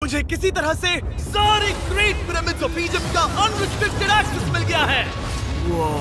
मुझे किसी तरह से सारे ग्रेट पिरामिड्स ऑफ इजिप्ट का अनरिस्ट्रिक्टेड एक्सेस मिल गया है।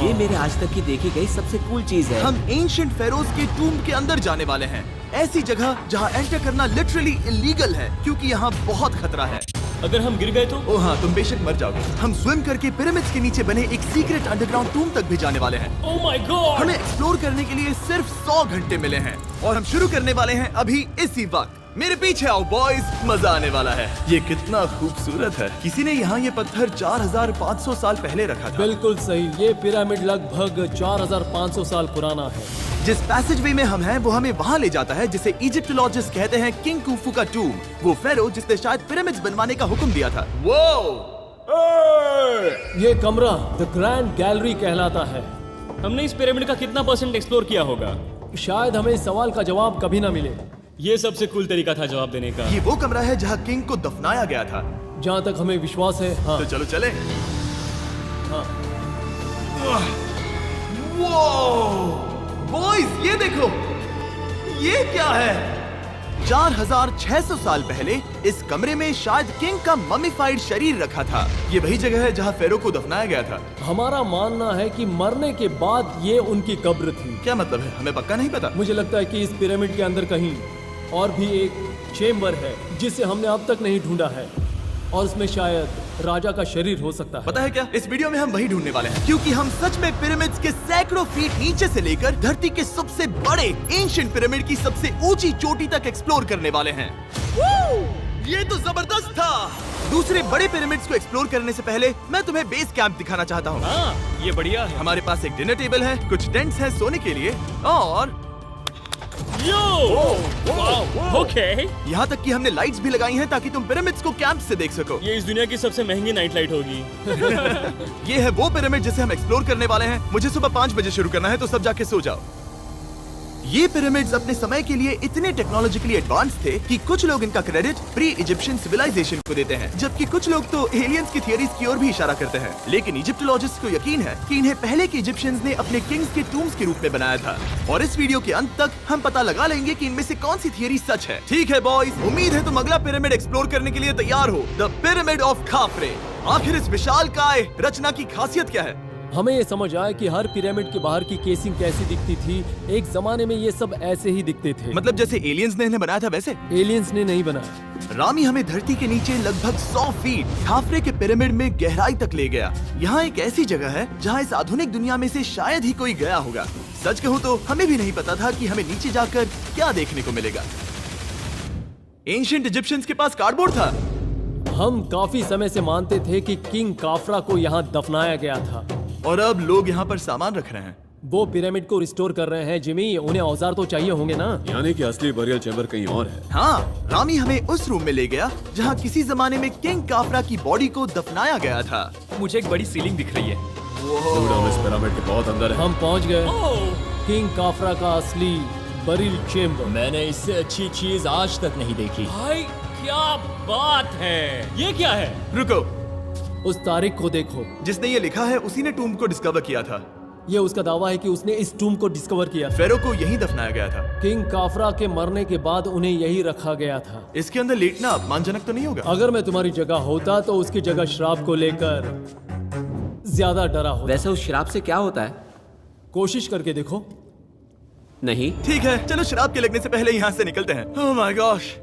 ये मेरे आज तक की देखी गई सबसे कूल चीज है। हम एंशिएंट फेरोज के टूम के अंदर जाने वाले हैं, ऐसी जगह जहाँ एंटर करना लिटरली इलीगल है क्योंकि यहाँ बहुत खतरा है। अगर हम गिर गए तो? ओह हाँ, तुम बेशक मर जाओगे। हम स्विम करके पिरामिड्स के नीचे बने एक सीक्रेट अंडरग्राउंड टूम तक भी जाने वाले हैं। Oh my God! हमें एक्सप्लोर करने के लिए सिर्फ 100 घंटे मिले हैं और हम शुरू करने वाले हैं अभी इसी वक्त। मेरे पीछे आओ बॉयज, मजा आने वाला है। ये कितना खूबसूरत है। किसी ने यहाँ ये पत्थर 4500 साल पहले रखा था। बिल्कुल सही, ये पिरामिड लगभग 4500 साल पुराना है। जिस पैसेजवे में हम हैं वो हमें वहाँ ले जाता है जिसे इजिप्टोलॉजिस्ट कहते हैं किंग कुफू का टूम, वो फेरो जिसने शायद पिरामिड्स बनवाने का हुक्म दिया था। वो ये कमरा द ग्रैंड गैलरी कहलाता है। हमने इस पिरामिड का कितना % एक्सप्लोर किया होगा? शायद हमें इस सवाल का जवाब कभी ना मिले। ये सबसे कूल तरीका था जवाब देने का। ये वो कमरा है जहाँ किंग को दफनाया गया था। जहाँ तक हमें विश्वास है। हाँ। तो चलो चले। हाँ। बॉयज ये देखो, ये क्या है? 4600 साल पहले इस कमरे में शायद किंग का ममीफाइड शरीर रखा था। ये वही जगह है जहाँ फेरो को दफनाया गया था। हमारा मानना है कि मरने के बाद ये उनकी कब्र थी। क्या मतलब है? हमें पक्का नहीं पता। मुझे लगता है कि इस पिरामिड के अंदर कहीं और भी एक चेम्बर है जिसे हमने अब तक नहीं ढूंढा है और उसमें शायद राजा का शरीर हो सकता है। पता है क्या, इस वीडियो में हम वही ढूंढने वाले हैं क्योंकि हम सच में पिरामिड्स के सैकड़ों फीट नीचे से लेकर धरती के सबसे बड़े एंशिएंट पिरामिड की सबसे ऊंची चोटी तक एक्सप्लोर करने वाले हैं। ये तो जबरदस्त था। दूसरे बड़े पिरामिड्स को एक्सप्लोर करने से पहले मैं तुम्हें बेस कैंप दिखाना चाहता हूँ। हाँ, ये बढ़िया है। हमारे पास एक डिनर टेबल है, कुछ टेंट्स हैं सोने के लिए और ओके। यहाँ तक कि हमने लाइट्स भी लगाई हैं ताकि तुम पिरामिड्स को कैंप से देख सको। ये इस दुनिया की सबसे महंगी नाइट लाइट होगी। ये है वो पिरामिड जिसे हम एक्सप्लोर करने वाले हैं। मुझे सुबह 5 बजे शुरू करना है तो सब जाके सो जाओ। ये पिरामिड्स अपने समय के लिए इतने टेक्नोलॉजिकली एडवांस थे कि कुछ लोग इनका क्रेडिट प्री इजिप्शियन सिविलाइजेशन को देते हैं, जबकि कुछ लोग तो एलियंस की थियरीज की ओर भी इशारा करते हैं। लेकिन इजिप्टोलॉजिस्ट को यकीन है कि इन्हें पहले के इजिप्शियंस ने अपने किंग्स के टूम्स के रूप में बनाया था। और इस वीडियो के अंत तक हम पता लगा लेंगे कि इनमें से कौन सी थियरी सच है। ठीक है बॉयज, उम्मीद है तुम अगला पिरामिड एक्सप्लोर करने के लिए तैयार हो, द पिरामिड ऑफ खाफरे। आखिर इस विशालकाय रचना की खासियत क्या है? हमें ये समझ आया कि हर पिरामिड के बाहर की केसिंग कैसी दिखती थी। एक जमाने में ये सब ऐसे ही दिखते थे। मतलब जैसे एलियंस ने इन्हें बनाया था वैसे? एलियंस ने नहीं बनाया। रामी हमें धरती के नीचे लगभग 100 फीट खाफरे के पिरामिड में गहराई तक ले गया। यहाँ एक ऐसी जगह है जहाँ इस आधुनिक दुनिया में से शायद ही कोई गया होगा। सच कहूँ तो हमें भी नहीं पता था कि हमें नीचे जाकर क्या देखने को मिलेगा। एंशिएंट इजिप्शियंस के पास कार्डबोर्ड था। हम काफी समय से मानते थे कि किंग काफरा को यहाँ दफनाया गया था और अब लोग यहाँ पर सामान रख रहे हैं। वो पिरामिड को रिस्टोर कर रहे हैं। जिमी, उन्हें औजार तो चाहिए होंगे ना? यानी कि असली बरियल चैम्बर कहीं और है। हाँ, रामी हमें उस रूम में ले गया जहाँ किसी जमाने में किंग काफरा की बॉडी को दफनाया गया था। मुझे एक बड़ी सीलिंग दिख रही है। हम इस पिरामिड के बहुत अंदर है। हम पहुँच गए किंग काफरा का असली बरियल चेम्बर। मैंने इससे अच्छी चीज आज तक नहीं देखी। भाई क्या बात है! ये क्या है? रुको, उस तारीख को देखो। जिसने ये लिखा है उसी ने टूम को डिस्कवर किया था। ये उसका दावा है कि उसने इस टूम को डिस्कवर किया था। फेरो को यहीं दफनाया गया था। किंग काफरा के मरने के बाद उन्हें यही रखा गया था। इसके अंदर लेटना अपमानजनक तो नहीं होगा? अगर मैं तुम्हारी जगह होता तो उसकी जगह श्राप को लेकर ज्यादा डरा होता। वैसे उस शराब से क्या होता है? कोशिश करके देखो। नहीं। ठीक है, चलो शराब के लगने से पहले यहाँ से निकलते हैं। ओह माय गॉश,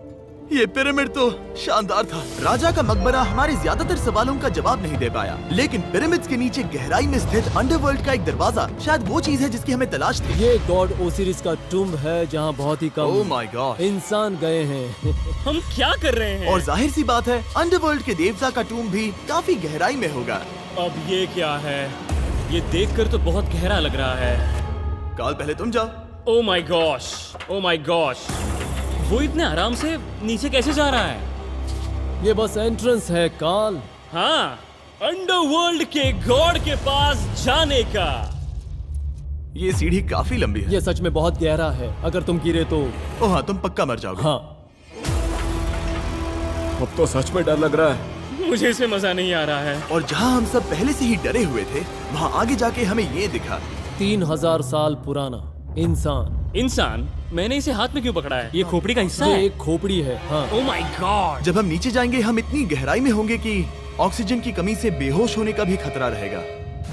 ये पिरामिड तो शानदार था। राजा का मकबरा हमारे ज्यादातर सवालों का जवाब नहीं दे पाया, लेकिन पिरामिड्स के नीचे गहराई में स्थित अंडरवर्ल्ड का एक दरवाजा शायद वो चीज है जिसकी हमें तलाश थी। ये गॉड ओसिरिस का टूम्ब है जहाँ बहुत ही कम ओह माय गॉड इंसान गए हैं। हम क्या कर रहे हैं? और जाहिर सी बात है अंडरवर्ल्ड के देवता का टूम्ब भी काफी गहराई में होगा। अब ये क्या है? ये देखकर तो बहुत गहरा लग रहा है। काल, पहले तुम जाओ। Oh my gosh, oh my gosh, वो इतने आराम से नीचे कैसे जा रहा है? ये बस एंट्रेंस है काल। हाँ, अंडरवर्ल्ड के गॉड के पास जाने का। ये सीढ़ी काफी लंबी है। ये सच में बहुत गहरा है। अगर तुम गिरे तो ओह हाँ, तुम पक्का मर जाओगे। हाँ। अब तो सच में डर लग रहा है। मुझे इसमें मजा नहीं आ रहा है। और जहाँ हम सब पहले से ही डरे हुए थे, वहाँ आगे जाके हमें ये दिखा। 3000 साल पुराना इंसान इंसान, मैंने इसे हाथ में क्यों पकड़ा है? ये खोपड़ी का हिस्सा ये है। एक खोपड़ी है। हाँ, ओह माय गॉड। जब हम नीचे जाएंगे हम इतनी गहराई में होंगे कि ऑक्सीजन की कमी से बेहोश होने का भी खतरा रहेगा।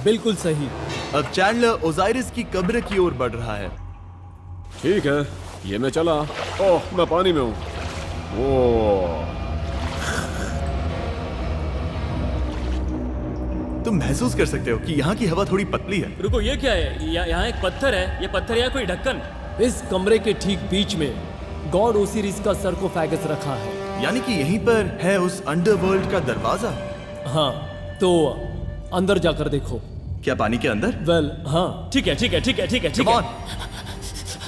बिल्कुल सही। अब चैंडलर ओजाइरिस की कब्र की ओर बढ़ रहा है। ठीक है, ये मैं चला। ओह, मैं पानी में हूँ। ओह, तुम महसूस कर सकते हो कि यहाँ की हवा थोड़ी पतली है। रुको, ये क्या है? यहाँ एक पत्थर है। ये पत्थर या कोई ढक्कन? इस कमरे के ठीक बीच में गॉड ओसिरिस का सरकोफेगस रखा है। यानी कि यहीं पर है उस अंडरवर्ल्ड का दरवाजा। हाँ, तो अंदर जाकर देखो। क्या पानी के अंदर? वेल, हाँ। ठीक है, ठीक है, ठीक है, ठीक है, ठीक Come है।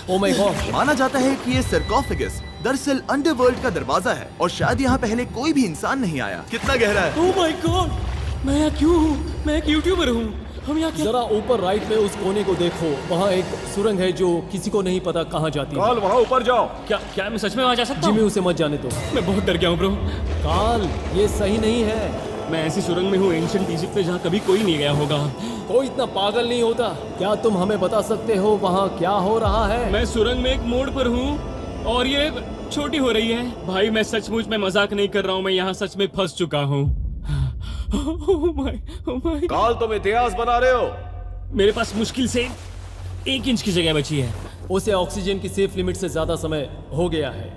on। Oh my God. माना जाता है कि ये सरकोफेगस दरअसल अंडरवर्ल्ड का दरवाजा है और शायद यहाँ पहले कोई भी इंसान नहीं आया। कितना गहरा है? ओह माय गॉड, मैं यहाँ क्यों हूँ? मैं एक यूट्यूबर हूँ। हम यहाँ क्या? जरा ऊपर राइट में उस कोने को देखो, वहाँ एक सुरंग है जो किसी को नहीं पता कहाँ जाती है। काल वहाँ ऊपर जाओ। क्या मैं सच में वहाँ जा सकता जिमी हूँ? उसे मत जाने दो। मैं बहुत डर गया हूँ ब्रो। काल, ये सही नहीं है। मैं ऐसी सुरंग में हूँ एंशिएंट इजिप्ट में जहाँ कभी कोई नहीं गया होगा। कोई इतना पागल नहीं होता। क्या तुम हमें बता सकते हो वहाँ क्या हो रहा है? मैं सुरंग में एक मोड़ पर हूँ और ये छोटी हो रही है। भाई मैं सचमुच में मजाक नहीं कर रहा हूँ, मैं यहाँ सच में फंस चुका हूँ। Oh my. काल, तुम इतिहास बना रहे हो। मेरे पास मुश्किल से 1 इंच की जगह बची है। उसे ऑक्सीजन की सेफ लिमिट से ज्यादा समय हो गया है।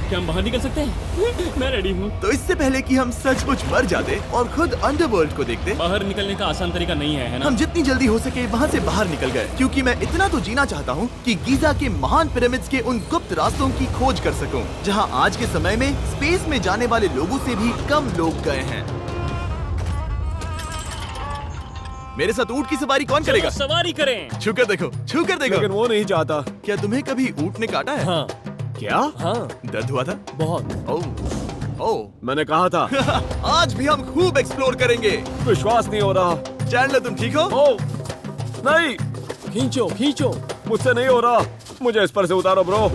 क्या हम बाहर निकल सकते हैं? मैं रेडी हूँ। तो इससे पहले कि हम सचमुच मर जाते और खुद अंडरवर्ल्ड को देखते, बाहर निकलने का आसान तरीका नहीं है ना? हम जितनी जल्दी हो सके वहाँ से बाहर निकल गए, क्योंकि मैं इतना तो जीना चाहता हूँ कि गीजा के महान पिरामिड्स के उन गुप्त रास्तों की खोज कर सकूं, जहाँ आज के समय में स्पेस में जाने वाले लोगों से भी कम लोग गए हैं। मेरे साथ ऊंट की सवारी कौन करेगा? चलो सवारी करें। छूकर देखो, छूकर लेकिन देखो। वो नहीं चाहता। क्या तुम्हें कभी ऊंट ने काटा है? हाँ, क्या? हाँ, दर्द हुआ था? बहुत। ओह मैंने कहा था। आज भी हम खूब एक्सप्लोर करेंगे। विश्वास नहीं हो रहा। चैंडलर तुम ठीक हो? ओह, नहीं, खींचो, खींचो। मुझसे नहीं हो रहा। मुझे इस पर से उतारो ब्रो।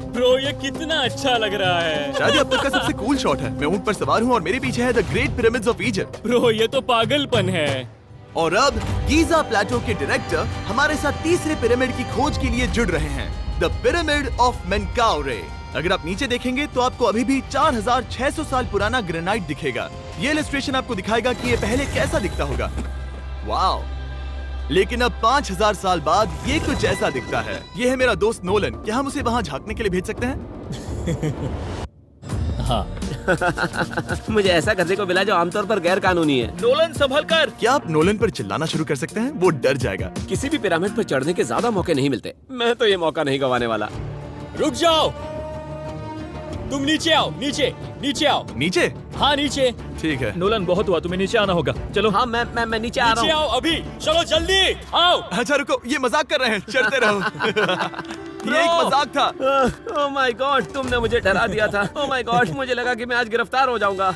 ब्रो ये कितना अच्छा लग रहा है। शायद ये अब तक का सबसे कूल शॉट है। मैं ऊंट पर सवार हूँ और मेरे पीछे है the great pyramids of Egypt. Bro ये तो पागलपन है। और अब गीजा प्लेटो के डायरेक्टर हमारे साथ तीसरे पिरामिड की खोज के लिए जुड़ रहे हैं, द पिरामिड ऑफ मेनकाउरे। अगर आप नीचे देखेंगे तो आपको अभी भी 4600 साल पुराना ग्रेनाइट दिखेगा। ये इलस्ट्रेशन आपको दिखाएगा कि ये पहले कैसा दिखता होगा। वाओ! लेकिन अब 5000 साल बाद ये कुछ ऐसा दिखता है। ये है मेरा दोस्त नोलन। क्या हम उसे वहाँ झांकने के लिए भेज सकते हैं? हाँ। मुझे ऐसा करने को मिला जो आमतौर पर गैर कानूनी है। नोलन संभल कर। क्या आप नोलन पर चिल्लाना शुरू कर सकते हैं? वो डर जाएगा। किसी भी पिरामिड पर चढ़ने के ज्यादा मौके नहीं मिलते। मैं तो ये मौका नहीं गंवाने वाला। रुक जाओ, तुम नीचे आओ। नीचे नीचे आओ। नीचे? हाँ नीचे। ठीक है। नोलन बहुत हुआ, तुम्हें नीचे आना होगा। चलो। हाँ, मैं नीचे आ नीचे रहा हूँ। आओ अभी। चलो जल्दी आओ। अच्छा रुको, ये मजाक कर रहे हैं। चढ़ते रहो। ये एक मजाक था। ओह माय गॉड, तुमने मुझे डरा दिया था। ओह माय गॉड, मुझे लगा कि मैं आज गिरफ्तार हो जाऊंगा।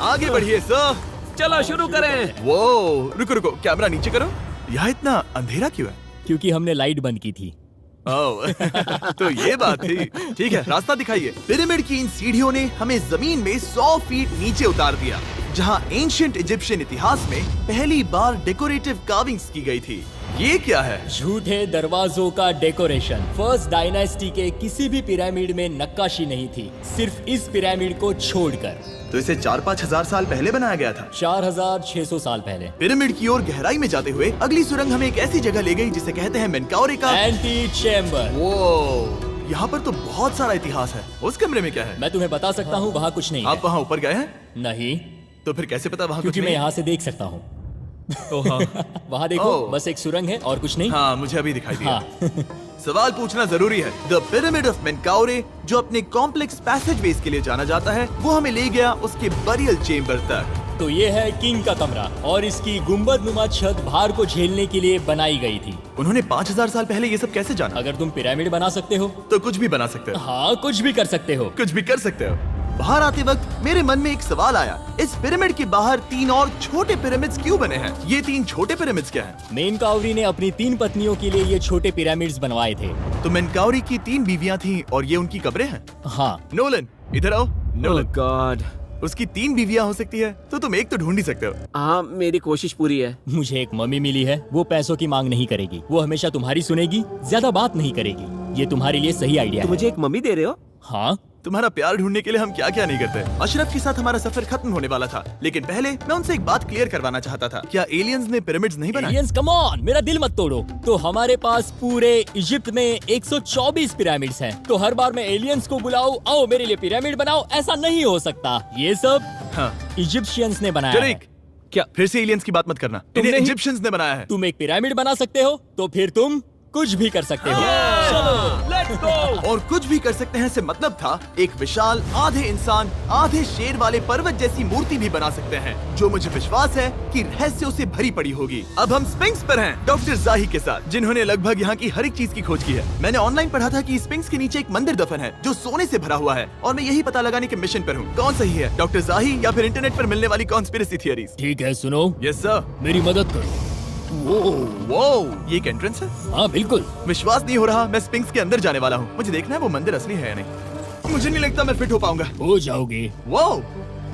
आगे बढ़िए सर। चलो शुरू करें। वो रुको रुको, कैमरा नीचे करो। यहाँ इतना अंधेरा क्यों है? क्योंकि हमने लाइट बंद की थी। ओह, तो ये बात थी। ठीक है, रास्ता दिखाइए। पिरामिड की इन सीढ़ियों ने हमें जमीन में 100 फीट नीचे उतार दिया, जहाँ एंशिएंट इजिप्शियन इतिहास में पहली बार डेकोरेटिव कार्विंग्स की गई थी। ये क्या है? झूठे दरवाजों का डेकोरेशन। फर्स्ट डायनेस्टी के किसी भी पिरामिड में नक्काशी नहीं थी, सिर्फ इस पिरामिड को छोड़कर। तो इसे 4-5 हजार साल पहले बनाया गया था। 4600 साल पहले। पिरामिड की ओर गहराई में जाते हुए अगली सुरंग हमें एक ऐसी जगह ले गई जिसे कहते हैं मेनकाउरे का एंटी चैम्बर। वो यहाँ पर तो बहुत सारा इतिहास है। उस कमरे में क्या है? मैं तुम्हें बता सकता हूँ, वहाँ कुछ नहीं आप है। वहाँ ऊपर गए हैं? नहीं, तो फिर कैसे पता वहाँ कुछ क्योंकि मैं नहीं? यहाँ से देख सकता हूँ। वहाँ देखो, ओह। बस एक सुरंग है और कुछ नहीं। हाँ, मुझे अभी दिखाई दिया। हाँ। सवाल पूछना जरूरी है। द पिरामिड ऑफ मेनकाउरे, जो अपने कॉम्प्लेक्स पैसेजवेज के लिए जाना जाता है, वो हमें ले गया उसके बरियल चेम्बर तक। तो ये है किंग का कमरा और इसकी गुंबदनुमा छत भार को झेलने के लिए बनाई गई थी। उन्होंने 5000 साल पहले ये सब कैसे जाना? अगर तुम पिरामिड बना सकते हो तो कुछ भी बना सकते हो। हाँ, कुछ भी कर सकते हो। कुछ भी कर सकते हो। बाहर आते वक्त मेरे मन में एक सवाल आया, इस पिरामिड के बाहर 3 और छोटे पिरामिड्स क्यों बने हैं? ये 3 छोटे पिरामिड्स क्या हैं? मेनकाउरी ने अपनी 3 पत्नियों के लिए ये छोटे पिरामिड्स बनवाए थे। तो मेनकाउरी की 3 बीवियां थीं और ये उनकी कब्रें हैं। हाँ। नोलन, इधर आओ। नोलन, गॉड, उसकी 3 बीवियां हो सकती है, तो तुम एक तो ढूंढ ही सकते हो। हाँ, मेरी कोशिश पूरी है। मुझे एक मम्मी मिली है, वो पैसों की मांग नहीं करेगी, वो हमेशा तुम्हारी सुनेगी, ज्यादा बात नहीं करेगी। ये तुम्हारे लिए सही आइडिया तो है। मुझे एक मम्मी दे रहे हो? हाँ, तुम्हारा प्यार ढूंढने के लिए हम क्या क्या नहीं करते। अशरफ के साथ हमारा सफर खत्म होने वाला था, लेकिन पहले मैं उनसे एक बात क्लियर करवाना चाहता था। क्या एलियंस ने पिरामिड्स नहीं बनाए? एलियंस कम ऑन, मेरा दिल मत तोड़ो। तो हमारे पास पूरे इजिप्ट में 124 पिरामिड्स हैं। तो हर बार मैं एलियंस को बुलाऊं, आओ मेरे लिए पिरामिड बनाओ, ऐसा नहीं हो सकता। ये सब हाँ। इजिप्शियंस ने बनाया है। टरीक, क्या फिर से एलियंस की बात मत करना। तुमने इन्हें ही- इजिप्शियंस ने बनाया है। तुम एक पिरामिड बना सकते हो, तो फिर तुम कुछ भी कर सकते हो। चलो लेट्स गो। और कुछ भी कर सकते हैं से मतलब था एक विशाल आधे इंसान आधे शेर वाले पर्वत जैसी मूर्ति भी बना सकते हैं, जो मुझे विश्वास है कि रहस्यों से भरी पड़ी होगी। अब हम स्पिंक्स पर हैं, डॉक्टर जाही के साथ, जिन्होंने लगभग यहाँ की हर एक चीज की खोज की है। मैंने ऑनलाइन पढ़ा था कि स्पिंक्स के नीचे एक मंदिर दफन है जो सोने से भरा हुआ है, और मैं यही पता लगाने के मिशन पर हूँ। कौन सही है, डॉक्टर जाही या फिर इंटरनेट पर मिलने वाली कॉन्स्पिरेसी थियरीज? ठीक है, सुनो, यस सर। मेरी मदद करो। वो ये एक एंट्रेंस है? हाँ बिल्कुल। विश्वास नहीं हो रहा, मैं स्पिंक्स के अंदर जाने वाला हूँ। मुझे देखना है वो मंदिर असली है या नहीं। मुझे नहीं लगता मैं फिट हो पाऊंगा। हो जाओगे। वाओ,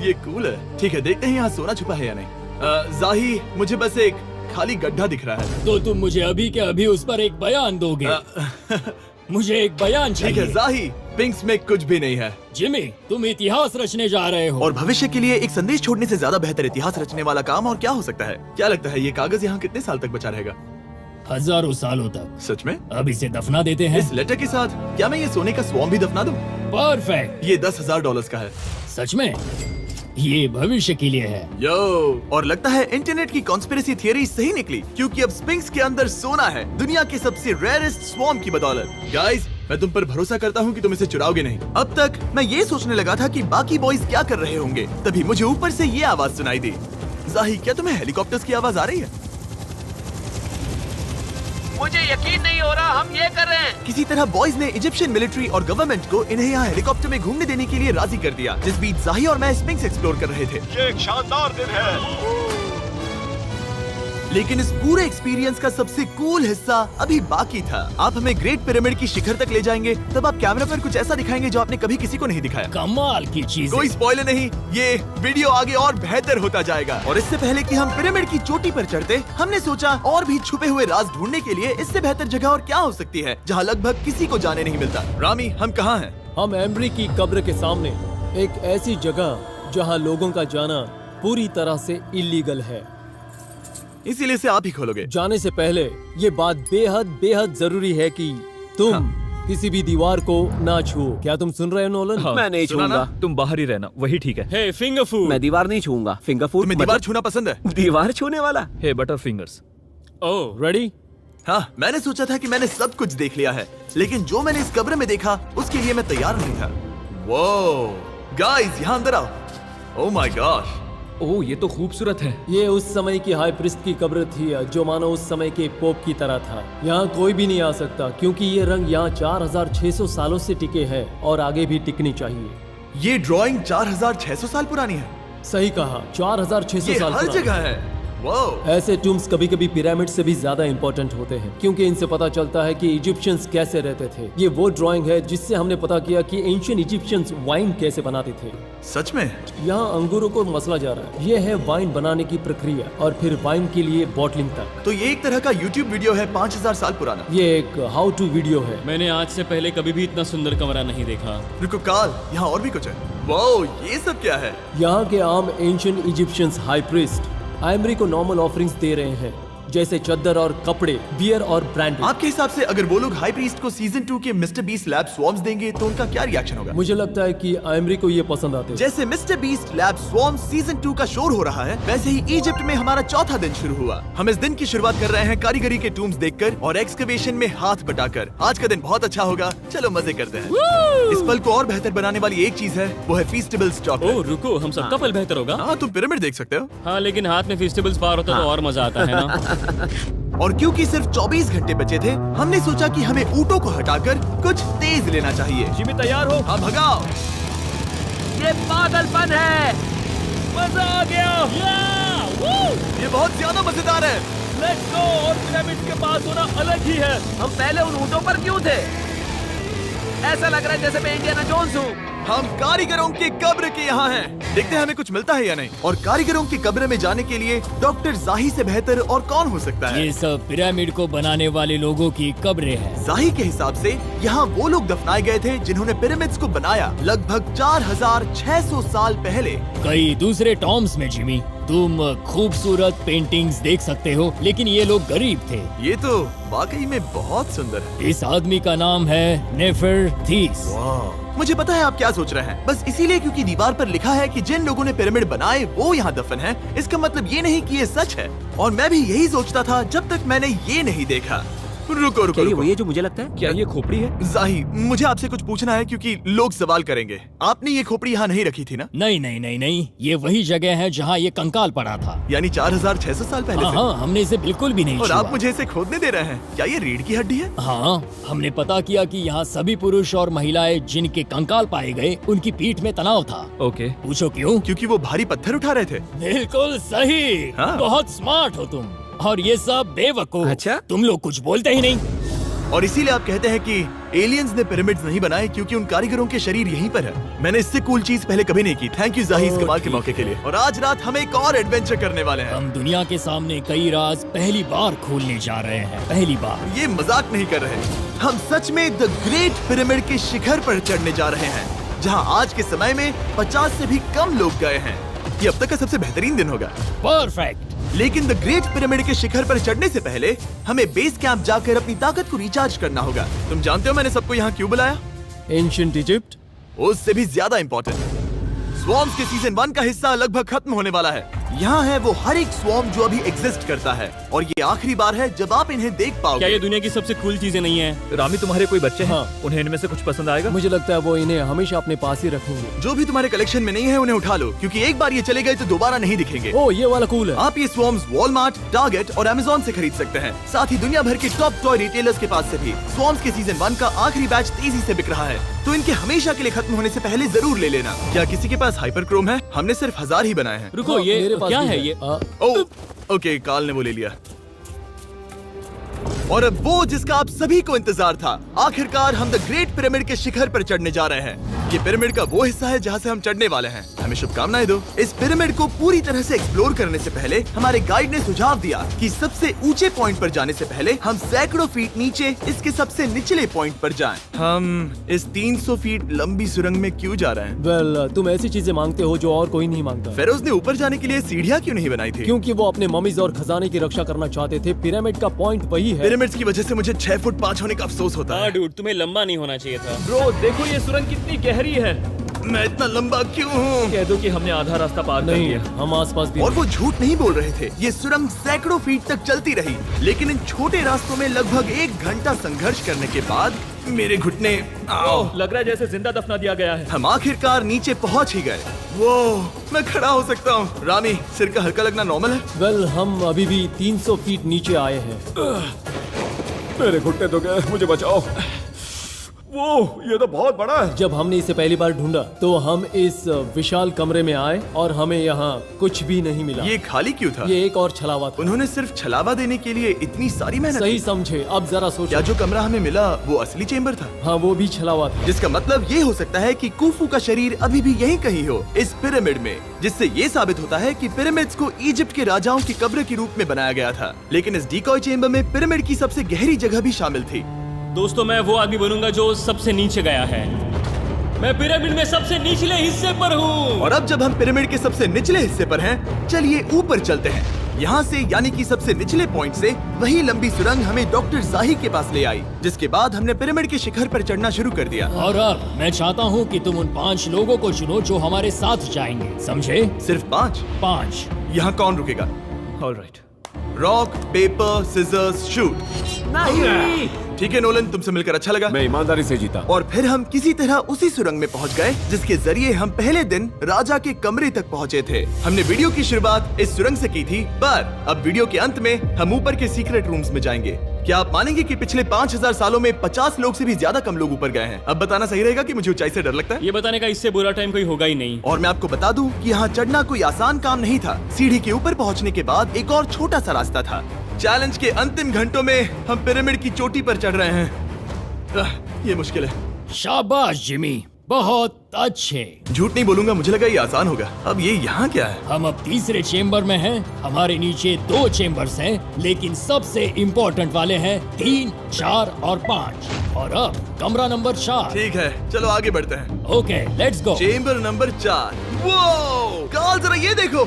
ये कूल है। ठीक है, देखते हैं यहाँ सोना छुपा है या नहीं। जाही, मुझे बस एक खाली गड्ढा दिख रहा है। तो तुम मुझे अभी के अभी उस पर एक बयान दोगे? मुझे एक बयान ठीक है चाहिए। जाही, स्पिंक्स में कुछ भी नहीं है। जिमी, तुम इतिहास रचने जा रहे हो। और भविष्य के लिए एक संदेश छोड़ने से ज्यादा बेहतर इतिहास रचने वाला काम और क्या हो सकता है? क्या लगता है ये कागज यहाँ कितने साल तक बचा रहेगा? हजारों सालों तक। सच में? अब इसे दफना देते हैं। इस लेटर के साथ क्या मैं ये सोने का स्वॉर्म भी दफना दूं? परफेक्ट। ये $10,000 का है। सच में? ये भविष्य के लिए है। यो, और लगता है इंटरनेट की कॉन्स्पिरेसी थियरी सही निकली, क्योंकि अब स्पिंक्स के अंदर सोना है, दुनिया के सबसे रेयरेस्ट स्वॉर्म की बदौलत। गाइस, मैं तुम पर भरोसा करता हूँ कि तुम इसे चुराओगे नहीं। अब तक मैं ये सोचने लगा था कि बाकी बॉयज क्या कर रहे होंगे, तभी मुझे ऊपर से ये आवाज सुनाई दी। जाही, क्या तुम्हें हेलीकॉप्टर्स की आवाज आ रही है? मुझे यकीन नहीं हो रहा हम ये कर रहे हैं। किसी तरह बॉयज ने इजिप्शियन मिलिट्री और गवर्नमेंट को इन्हें यहाँ हेलीकॉप्टर में घूमने देने के लिए राजी कर दिया, जिस बीच जाही और मैं स्पिंक्स एक्सप्लोर कर रहे थे। ये एक शानदार दिन है। लेकिन इस पूरे एक्सपीरियंस का सबसे कूल हिस्सा अभी बाकी था। आप हमें ग्रेट पिरामिड की शिखर तक ले जाएंगे, तब आप कैमरा पर कुछ ऐसा दिखाएंगे जो आपने कभी किसी को नहीं दिखाया। कमाल की चीज। कोई स्पॉइलर नहीं, ये वीडियो आगे और बेहतर होता जाएगा। और इससे पहले कि हम पिरामिड की चोटी पर चढ़ते, हमने सोचा और भी छुपे हुए राज ढूंढने के लिए इससे बेहतर जगह और क्या हो सकती है, जहाँ लगभग किसी को जाने नहीं मिलता। रामी, हम कहाँ हैं? हम एम्ब्री की कब्र के सामने, एक ऐसी जगह जहां लोगों का जाना पूरी तरह से इलीगल है। इसीलिए इसे आप ही खोलोगे। जाने से पहले ये बात बेहद बेहद जरूरी है कि तुम किसी भी दीवार को ना छुओ। क्या तुम सुन रहे हो नोलन? मैं नहीं सुना ना? छूऊंगा। तुम बाहर ही रहना, वही ठीक है। हे फिंगर फूड। मैं दीवार नहीं छूऊंगा। फिंगर फूड तुम्हें दीवार छूना पसंद है? दीवार छूने वाला? हे बटर फिंगर्स। ओह, रेडी? हाँ, मैंने सोचा था कि मैंने सब कुछ देख लिया है, लेकिन जो मैंने इस कब्र में देखा उसके लिए मैं तैयार नहीं था। वो गाइस, यहाँ अंदर आओ। ओह माय गॉश, ओह, ये तो खूबसूरत है। ये उस समय की हाई प्रिस्ट की कब्र थी, जो मानो उस समय के पोप की तरह था। यहाँ कोई भी नहीं आ सकता, क्योंकि ये रंग यहाँ 4600 सालों से टिके हैं और आगे भी टिकनी चाहिए। ये ड्राइंग 4600 साल पुरानी है। सही कहा, 4600 ये साल हर पुरानी। जगह है। वाओ, ऐसे टूम्स कभी कभी पिरामिड से भी ज्यादा इंपॉर्टेंट होते हैं, क्योंकि इनसे पता चलता है कि इजिप्शियंस कैसे रहते थे। ये वो ड्राइंग है जिससे हमने पता किया कि एंशिएंट इजिप्शियंस वाइन कैसे बनाते थे। सच में? यहाँ अंगूरों को मसला जा रहा है। ये है वाइन बनाने की प्रक्रिया और फिर वाइन के लिए बॉटलिंग तक। तो ये एक तरह का YouTube वीडियो है 5000 साल पुराना। ये एक हाउ टू वीडियो है। मैंने आज से पहले कभी भी इतना सुंदर कमरा नहीं देखा। रुको काल, यहाँ और भी कुछ है। वाओ, ये सब क्या है? यहाँ के आम एंशिएंट इजिप्शियंस हाई प्रीस्ट आइमरी को नॉर्मल ऑफरिंग्स दे रहे हैं, जैसे चद्दर और कपड़े, बियर और ब्रांडी। आपके हिसाब से अगर वो लोग हाई प्रीस्ट को सीजन 2 के मिस्टर बीस्ट लैब स्वॉर्म्स देंगे तो उनका क्या रिएक्शन होगा? मुझे लगता है कि आइमरी को ये पसंद आते हैं। जैसे मिस्टर बीस्ट लैब स्वॉर्म्स सीजन 2 का शोर हो रहा है, वैसे ही इजिप्ट में हमारा चौथा दिन शुरू हुआ। हम इस दिन की शुरुआत कर रहे हैं कारीगरी के टूम्स देखकर और एक्सकवेशन में हाथ बटाकर। आज का दिन बहुत अच्छा होगा, चलो मजे करते हैं। इस पल को और बेहतर बनाने वाली एक चीज है, वो है फीस्टेबल्स ओह चॉकलेट। रुको, हम सबका पल बेहतर होगा। हाँ, तुम पिरामिड देख सकते हो। हाँ, लेकिन हाथ में फेस्टिवल्स बार होता तो और मजा आता है ना। और क्योंकि सिर्फ 24 घंटे बचे थे, हमने सोचा कि हमें ऊँटों को हटाकर कुछ तेज लेना चाहिए। जिमी तैयार हो? हाँ, भगाओ। ये पागलपन है। मजा आ गया। ये बहुत ज्यादा मजेदार है। Let's go. और पिरामिड के पास होना अलग ही है। हम पहले उन ऊँटों पर क्यों थे? ऐसा लग रहा है जैसे मैं इंडियाना जोन्स हूँ। हम कारीगरों के कब्र के यहाँ हैं। देखते हैं हमें कुछ मिलता है या नहीं। और कारीगरों की कब्र में जाने के लिए डॉक्टर जाही से बेहतर और कौन हो सकता है? ये सब पिरामिड को बनाने वाले लोगों की कब्रें हैं। जाही के हिसाब से यहाँ वो लोग दफनाए गए थे जिन्होंने पिरामिड्स को बनाया लगभग 4600 साल पहले। कई दूसरे टॉम्स में जिमी, तुम खूबसूरत पेंटिंग्स देख सकते हो, लेकिन ये लोग गरीब थे। ये तो वाकई में बहुत सुंदर है। इस आदमी का नाम है नेफरथीस। मुझे पता है आप क्या सोच रहे हैं, बस इसीलिए क्योंकि दीवार पर लिखा है कि जिन लोगों ने पिरामिड बनाए वो यहाँ दफन है, इसका मतलब ये नहीं कि ये सच है। और मैं भी यही सोचता था जब तक मैंने ये नहीं देखा। रुको रुको क्या ये रुको। वही है जो मुझे लगता है? क्या ये खोपड़ी है? जाही, मुझे आपसे कुछ पूछना है क्योंकि लोग सवाल करेंगे। आपने ये खोपड़ी यहाँ नहीं रखी थी ना? नहीं नहीं नहीं नहीं, ये वही जगह है जहाँ ये कंकाल पड़ा था। यानी 4600 साल पहले हाँ से? हाँ, हमने इसे बिल्कुल भी नहीं और छुआ। आप मुझे इसे खोदने दे रहे हैं? क्या ये रीढ़ की हड्डी है? हाँ, हमने पता किया कि यहाँ सभी पुरुष और महिलाएं जिनके कंकाल पाए गए उनकी पीठ में तनाव था। ओके। पूछो क्यों? क्योंकि वो भारी पत्थर उठा रहे थे। बिल्कुल सही। हाँ। बहुत स्मार्ट हो तुम। और ये सब बेवकूफ। अच्छा? तुम लोग कुछ बोलते ही नहीं। और इसीलिए आप कहते हैं कि एलियंस ने पिरामिड्स नहीं बनाए क्योंकि उन कारीगरों के शरीर यहीं पर है। मैंने इससे कूल चीज पहले कभी नहीं की। थैंक यू जाही इस कमाल के मौके के लिए। और आज रात हम एक और एडवेंचर करने वाले हैं। हम दुनिया के सामने कई राज पहली बार खोलने जा रहे हैं। पहली बार। ये मजाक नहीं कर रहे। हम सच में द ग्रेट पिरामिड के शिखर पर चढ़ने जा रहे हैं, जहां आज के समय में 50 से भी कम लोग गए हैं। ये अब तक का सबसे बेहतरीन दिन होगा। परफेक्ट। लेकिन द ग्रेट पिरामिड के शिखर पर चढ़ने से पहले हमें बेस कैंप जाकर अपनी ताकत को रिचार्ज करना होगा। तुम जानते हो मैंने सबको यहाँ क्यों बुलाया? Ancient Egypt. उससे भी ज्यादा इम्पोर्टेंट, स्वॉर्म्स के सीजन 1 का हिस्सा लगभग खत्म होने वाला है। यहाँ है वो हर एक स्वॉर्म जो अभी एग्जिस्ट करता है, और ये आखिरी बार है जब आप इन्हें देख क्या पाओगे। ये दुनिया की सबसे कूल चीजें नहीं है? रामी, तुम्हारे कोई बच्चे हैं? हाँ। उन्हें इनमें से कुछ पसंद आएगा? मुझे लगता है वो इन्हें हमेशा अपने पास ही रखेंगे। जो भी तुम्हारे कलेक्शन में नहीं है उन्हें उठा लो, क्योंकि एक बार ये चले गए तो दोबारा नहीं दिखेंगे। ओ, ये वाला कूल है। आप ये स्वॉर्म्स वॉलमार्ट, टारगेट और अमेज़न से खरीद सकते हैं। साथ ही दुनिया भर के टॉप टॉय रिटेलर्स के पास से भी। स्वॉर्म्स के सीजन 1 का आखिरी बैच तेजी से बिक रहा है, तो इनके हमेशा के लिए खत्म होने से पहले जरूर ले लेना। क्या किसी के पास हाइपर क्रोम है? हमने सिर्फ 1000 ही बनाए हैं। रुको, ये मेरे पास क्या भी है ये? ओ, ओके, काल ने वो ले लिया। और अब वो जिसका आप सभी को इंतजार था, आखिरकार हम द ग्रेट पिरामिड के शिखर पर चढ़ने जा रहे हैं। ये पिरामिड का वो हिस्सा है जहाँ से हम चढ़ने वाले हैं। हमें शुभकामनाएं दो। इस पिरामिड को पूरी तरह से एक्सप्लोर करने से पहले हमारे गाइड ने सुझाव दिया कि सबसे ऊंचे पॉइंट पर जाने से पहले हम सैकड़ों फीट नीचे इसके सबसे निचले पॉइंट पर जाएं। हम इस 300 फीट लंबी सुरंग में क्यों जा रहे हैं? वेल, तुम ऐसी चीजें मांगते हो जो और कोई नहीं मांगता। फेरोज ने ऊपर जाने के लिए सीढ़ियाँ क्यों नहीं बनाई थी? क्योंकि वो अपने ममीज और खजाने की रक्षा करना चाहते थे। पिरामिड का पॉइंट वही है। पिरामिड्स की वजह से मुझे 6 फुट 5 होने का अफसोस होता हाँ है। डूड, तुम्हें लंबा नहीं होना चाहिए था। ब्रो, देखो ये सुरंग कितनी गहरी है। मैं इतना लंबा क्यों हूँ? कह दो कि हमने आधा रास्ता पार कर नहीं, लिया। हम आसपास भी और वो झूठ नहीं बोल रहे थे। ये सुरंग सैकड़ों फीट तक चलती रही, लेकिन इन छोटे रास्तों में लगभग 1 घंटा संघर्ष करने के बाद मेरे घुटने ओह, लग रहा है जैसे जिंदा दफना दिया गया है। हम आखिरकार नीचे पहुंच ही गए। वो मैं खड़ा हो सकता हूँ। रामी, सिर का हल्का लगना नॉर्मल है? वेल, हम अभी भी 300 फीट नीचे आए हैं। मेरे घुटने तो गए, मुझे बचाओ। वो ये तो बहुत बड़ा है। जब हमने इसे पहली बार ढूंढा तो हम इस विशाल कमरे में आए और हमें यहाँ कुछ भी नहीं मिला। ये खाली क्यों था? ये एक और छलावा था। उन्होंने सिर्फ छलावा देने के लिए इतनी सारी मेहनत सही की? समझे। अब जरा क्या सोचो। जो कमरा हमें मिला वो असली चेंबर था? हाँ, वो भी छलावा था। जिसका मतलब ये हो सकता है कि कुफू का शरीर अभी भी यहीं कहीं हो, इस पिरामिड में, जिससे ये साबित होता है कि पिरामिड्स को इजिप्ट के राजाओं की कब्र के रूप में बनाया गया था। लेकिन इस डिकॉय चेंबर में पिरामिड की सबसे गहरी जगह भी शामिल थी। दोस्तों, मैं वो आदमी बनूंगा जो सबसे नीचे गया है। मैं पिरामिड में सबसे निचले हिस्से पर हूँ। और अब जब हम पिरामिड के सबसे निचले हिस्से पर हैं, चलिए ऊपर चलते हैं। यहाँ से, यानी कि सबसे निचले पॉइंट से, वही लंबी सुरंग हमें डॉक्टर जाही के पास ले आई, जिसके बाद हमने पिरामिड के शिखर पर चढ़ना शुरू कर दिया। और अब मैं चाहता हूँ कि तुम उन 5 लोगों को चुनो जो हमारे साथ जाएंगे, समझे? सिर्फ 5? 5। यहाँ कौन रुकेगा? Alright. Rock, paper, scissors, shoot. नहीं। ठीक है नोलन, तुमसे मिलकर अच्छा लगा। मैं ईमानदारी से जीता। और फिर हम किसी तरह उसी सुरंग में पहुंच गए जिसके जरिए हम पहले दिन राजा के कमरे तक पहुंचे थे। हमने वीडियो की शुरुआत इस सुरंग से की थी, पर अब वीडियो के अंत में हम ऊपर के सीक्रेट रूम्स में जाएंगे। क्या आप मानेंगे कि पिछले 5000 सालों में 50 लोग से भी ज्यादा कम लोग ऊपर गए हैं? अब बताना सही रहेगा कि मुझे ऊंचाई से डर लगता है। ये बताने का इससे बुरा टाइम कोई होगा ही नहीं। और मैं आपको बता दूं कि यहाँ चढ़ना कोई आसान काम नहीं था। सीढ़ी के ऊपर पहुँचने के बाद एक और छोटा सा रास्ता था। चैलेंज के अंतिम घंटों में हम पिरामिड की चोटी पर चढ़ रहे हैं। ये मुश्किल है। शाबाश जिमी, बहुत अच्छे। झूठ नहीं बोलूंगा, मुझे लगा ये आसान होगा। अब ये यहाँ क्या है? हम अब तीसरे चेम्बर में हैं। हमारे नीचे 2 चेम्बर्स हैं, लेकिन सबसे इम्पोर्टेंट वाले हैं 3, 4 और 5। और अब कमरा नंबर 4। ठीक है, चलो आगे बढ़ते हैं। Okay, let's go. Chamber number 4। वो कार्ल, जरा ये देखो।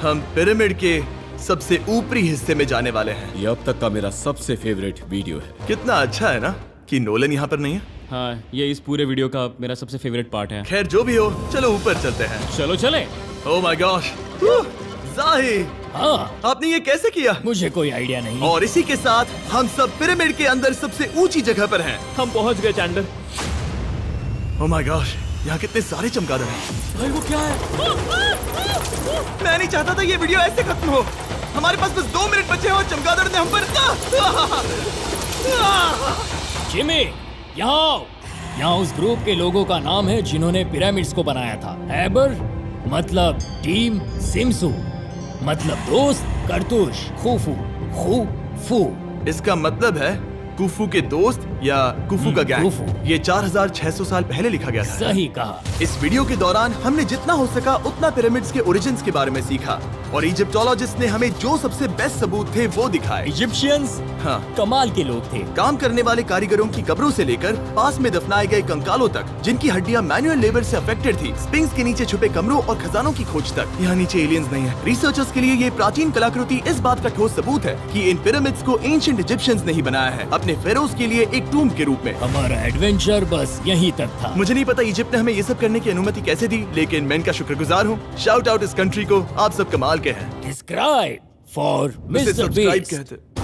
हम पिरामिड के सबसे ऊपरी हिस्से में जाने वाले हैं। ये अब तक का मेरा सबसे फेवरेट वीडियो है। कितना अच्छा है ना कि नोलन यहाँ पर नहीं है। हाँ, ये इस पूरे वीडियो का मेरा सबसे फेवरेट पार्ट है। खैर जो भी हो, चलो ऊपर चलते हैं। चलो चले। ओह माय गॉश, जाहिर, हाँ, आपने ये कैसे किया? मुझे कोई आइडिया नहीं। और इसी के साथ हम सब पिरामिड के अंदर सबसे ऊंची जगह पर हैं। हम पहुंच गए चैंडलर। ओह माय गॉश, यहाँ कितने सारे चमगादड़ हैं। भाई वो क्या है? मैं नहीं चाहता था ये वीडियो ऐसे खत्म हो। हमारे पास बस 2 मिनट बचे हैं और चमगादड़ ने हम पर जिमी, यहाँ उस ग्रुप के लोगों का नाम है जिन्होंने पिरामिड्स को बनाया था। एबर मतलब टीम, सिमसू मतलब दोस्त, करतूश, खूफू। इसका मतलब है कुफू के दोस्त या कुफू का गैंग। कुफू। ये 4600 साल पहले लिखा गया था। सही कहा। इस वीडियो के दौरान हमने जितना हो सका उतना पिरामिड्स के ओरिजिन्स के बारे में सीखा और इजिप्टोलॉजिस्ट ने हमें जो सबसे बेस्ट सबूत थे वो दिखाए। इजिप्शियंस हाँ, कमाल के लोग थे। काम करने वाले कारीगरों की कब्रों से लेकर पास में दफनाए गए कंकालों तक, जिनकी हड्डियां मैनुअल लेबर से अफेक्टेड थी, स्पिंक्स के नीचे छुपे कमरों और खजानों की खोज तक। यहाँ नीचे एलियंस नहीं है। रिसर्चर्स के लिए ये प्राचीन कलाकृति इस बात का ठोस सबूत है कि इन पिरामिड्स को एंशिएंट इजिप्शियंस ने ही बनाया है, अपने फेरोज के लिए एक टूम के रूप में। हमारा एडवेंचर बस यहीं तक था। मुझे नहीं पता इजिप्ट ने हमें ये सब करने की अनुमति कैसे दी, लेकिन मैं इनका शुक्रगुजार हूँ। शाउट आउट इस कंट्री को, आप सब कमाल के हैं। डिस्क्राइब फॉर उसे मिस्टर सब्सक्राइब बीस्ट। कहते